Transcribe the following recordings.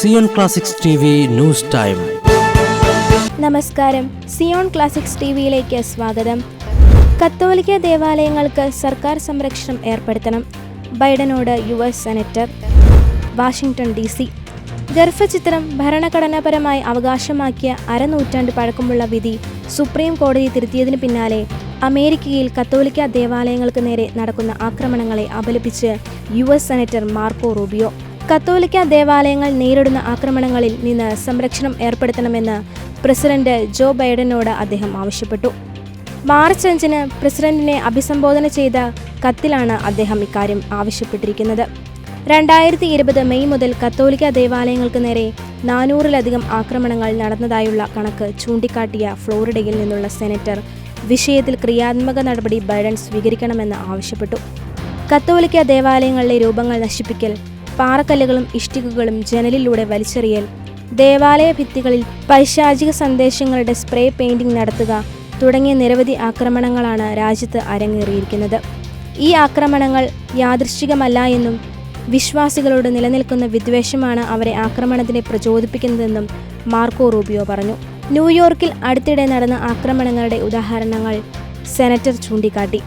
Zion classics TV. News time. നമസ്കാരം. Zion classics ടി.വിയിലേക്ക് സ്വാഗതം. കത്തോലിക്ക ദേവാലയങ്ങൾക്ക് സർക്കാർ സംരക്ഷണം ഏർപ്പെടുത്തണം. ബൈഡനോട് യുഎസ് സെനറ്റർ. Washington DC. ഗർഭചിത്രം ഭരണഘടനാപരമായി അവകാശമാക്കിയ അരനൂറ്റാണ്ട് പഴക്കമുള്ള വിധി സുപ്രീം കോടതി തിരുത്തിയതിന് പിന്നാലെ അമേരിക്കയിൽ കത്തോലിക്ക ദേവാലയങ്ങൾക്ക് നേരെ നടക്കുന്ന ആക്രമണങ്ങളെ അപലപിച്ച് യുഎസ് സെനറ്റർ മാർക്കോ റൂബിയോ. കത്തോലിക്ക ദേവാലയങ്ങൾ നേരിടുന്ന ആക്രമണങ്ങളിൽ നിന്ന് സംരക്ഷണം ഏർപ്പെടുത്തണമെന്ന് പ്രസിഡന്റ് ജോ ബൈഡനോട് അദ്ദേഹം ആവശ്യപ്പെട്ടു. മാർച്ച് 5 പ്രസിഡന്റിനെ അഭിസംബോധന ചെയ്ത കത്തിലാണ് അദ്ദേഹം ഇക്കാര്യം ആവശ്യപ്പെട്ടിരിക്കുന്നത്. 2020 മെയ് മുതൽ കത്തോലിക്ക ദേവാലയങ്ങൾക്ക് നേരെ 400-ലധികം ആക്രമണങ്ങൾ നടന്നതായുള്ള കണക്ക് ചൂണ്ടിക്കാട്ടിയ ഫ്ലോറിഡയിൽ നിന്നുള്ള സെനറ്റർ വിഷയത്തിൽ ക്രിയാത്മക നടപടി ബൈഡൻ സ്വീകരിക്കണമെന്ന് ആവശ്യപ്പെട്ടു. കത്തോലിക്ക ദേവാലയങ്ങളിലെ രൂപങ്ങൾ നശിപ്പിക്കൽ, പാറക്കല്ലുകളും ഇഷ്ടികകളും ജനലിലൂടെ വലിച്ചെറിയൽ, ദേവാലയ ഭിത്തികളിൽ പൈശാചിക സന്ദേശങ്ങളുടെ സ്പ്രേ പെയിന്റിംഗ് നടത്തുക തുടങ്ങിയ നിരവധി ആക്രമണങ്ങളാണ് രാജ്യത്ത് അരങ്ങേറിയിരിക്കുന്നത്. ഈ ആക്രമണങ്ങൾ യാദൃശ്ചികമല്ല എന്നും വിശ്വാസികളോട് നിലനിൽക്കുന്ന വിദ്വേഷമാണ് അവരെ ആക്രമണത്തിന് പ്രചോദിപ്പിക്കുന്നതെന്നും മാർക്കോ റൂബിയോ പറഞ്ഞു. ന്യൂയോർക്കിൽ അടുത്തിടെ നടന്ന ആക്രമണങ്ങളുടെ ഉദാഹരണങ്ങൾ സെനറ്റർ ചൂണ്ടിക്കാട്ടി.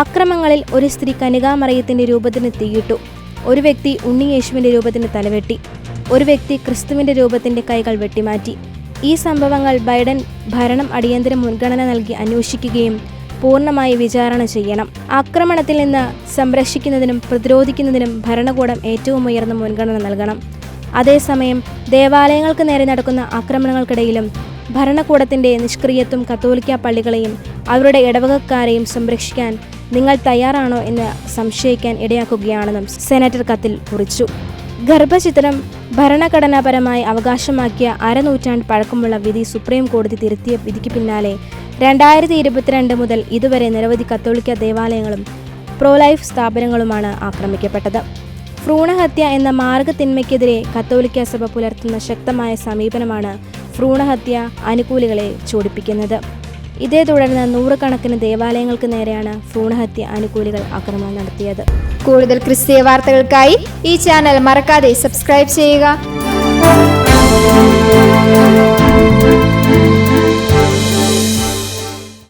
ആക്രമണങ്ങളിൽ ഒരു സ്ത്രീ കന്യകാമറിയത്തിന്റെ രൂപത്തിന് തീയിട്ടു, ഒരു വ്യക്തി ഉണ്ണിയേശുവിന്റെ രൂപത്തിന് തലവെട്ടി, ഒരു വ്യക്തി ക്രിസ്തുവിന്റെ രൂപത്തിന്റെ കൈകൾ വെട്ടിമാറ്റി. ഈ സംഭവങ്ങൾ ബൈഡൻ ഭരണം അടിയന്തര മുൻഗണന നൽകി അന്വേഷിക്കുകയും പൂർണ്ണമായി വിചാരണ ചെയ്യണം. ആക്രമണത്തിൽ നിന്ന് സംരക്ഷിക്കുന്നതിനും പ്രതിരോധിക്കുന്നതിനും ഭരണകൂടം ഏറ്റവും ഉയർന്ന മുൻഗണന നൽകണം. അതേസമയം ദേവാലയങ്ങൾക്ക് നേരെ നടക്കുന്ന ആക്രമണങ്ങൾക്കിടയിലും ഭരണകൂടത്തിന്റെ നിഷ്ക്രിയത്വം കത്തോലിക്ക പള്ളികളെയും അവരുടെ ഇടവകക്കാരെയും സംരക്ഷിക്കാൻ നിങ്ങൾ തയ്യാറാണോ എന്ന് സംശയിക്കാൻ ഇടയാക്കുകയാണെന്നും സെനറ്റർ കത്തിൽ കുറിച്ചു. ഗർഭചിത്രം ഭരണഘടനാപരമായി അവകാശമാക്കിയ അരനൂറ്റാണ്ട് പഴക്കമുള്ള വിധി സുപ്രീം കോടതി തിരുത്തിയ വിധിക്ക് പിന്നാലെ 2022 മുതൽ ഇതുവരെ നിരവധി കത്തോലിക്ക ദേവാലയങ്ങളും പ്രോലൈഫ് സ്ഥാപനങ്ങളുമാണ് ആക്രമിക്കപ്പെട്ടത്. ഭ്രൂണഹത്യ എന്ന മാർഗത്തിന്മയ്ക്കെതിരെ കത്തോലിക്ക സഭ പുലർത്തുന്ന ശക്തമായ സമീപനമാണ് ഭ്രൂണഹത്യ അനുകൂലികളെ ചൊടിപ്പിക്കുന്നത്. ഇതേ തുടർന്ന് 100 കണക്കിന് ദേവാലയങ്ങൾക്ക് നേരെയാണ് ഭ്രൂണഹത്യ അനുകൂലികൾ ആക്രമണം നടത്തിയത്. കൂടുതൽ ക്രിസ്തീയ വാർത്തകൾക്കായി ഈ ചാനൽ മറക്കാതെ സബ്സ്ക്രൈബ് ചെയ്യുക.